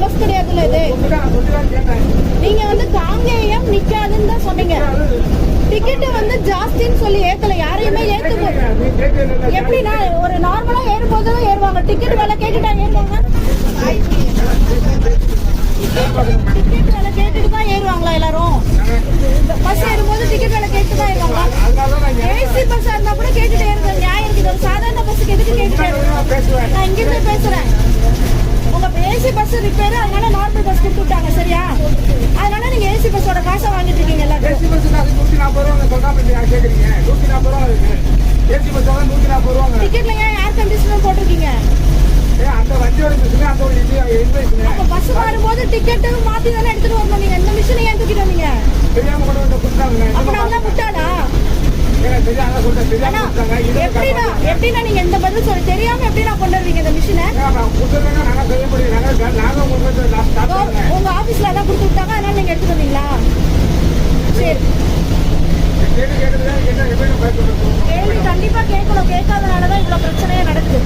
Bus கிடையாதுல்ல இது. நீங்க வந்து காங்கேயம் நிக்காதுன்னு தான் சொன்னீங்க. டிக்கெட் வந்து ஜாஸ்தின்னு சொல்லி ஏத்தல, யாரையுமே ஏத்து. எப்படின்னா ஒரு நார்மலா ஏறும்போது தான் ஏறுவாங்க. டிக்கெட் விலை கேட்டுட்டா ஏறுவாங்க. டிக்கெட் விலை கேட்டுட்டு தான் ஏறுவாங்களா எல்லாரும்? பஸ் ஏறும்போது டிக்கெட் விலை கேட்டு தான் ஏறுவாங்களா? ஏசி பஸ் இருந்தா கூட கேட்டுட்டு ஏறுங்க, நியாயம் இருக்குது. ஒரு சாதாரண பஸ்ஸுக்கு எதுக்கு கேட்டுட்டு? நான் இங்கிருந்து பேசுறேன். உங்க ஏசி பஸ் ரிப்பேர், அதனால நார்மல் பஸ் கொடுத்து விட்டாங்க, சரியா? அதனால நீங்க ஏசி பஸ்ஸோட காசை வாங்கிட்டு இருக்கீங்க. ஏசி பஸ் 140 ரூபா சொல்றாங்க, கேக்குறீங்க 140 ரூபா இருக்கு. ஏசி பஸ் 140 ரூபா. டிக்கெட்ல ஏன் ஏர் கண்டிஷனர் போட்டிருக்கீங்க? அந்த வண்டியோட மிஷின் அந்த ஒரு அப்ப பஸ் வரும்போது டிக்கெட் மாத்தி தானே எடுத்துட்டு வரணும். நீங்க இந்த மிஷினை ஏன் தூக்கிட்டு வந்தீங்க? தெரியாம கொண்டு வந்து கொடுத்தாங்க. அப்ப நான் முட்டாளா? எப்படின்னா நீங்க இந்த பதில் சொல்லி தெரியாம எப்படி நான் கொண்டு வருவீங்க இந்த மிஷினை? உங்க ஆபீஸ்ல தான் கொடுத்து விட்டாங்க, அதனால நீங்க எடுத்துட்டு வந்தீங்களா? சரி, கேள்வி கண்டிப்பா கேட்கணும். கேட்காதனாலதான் இவ்வளவு பிரச்சனையே நடக்குது.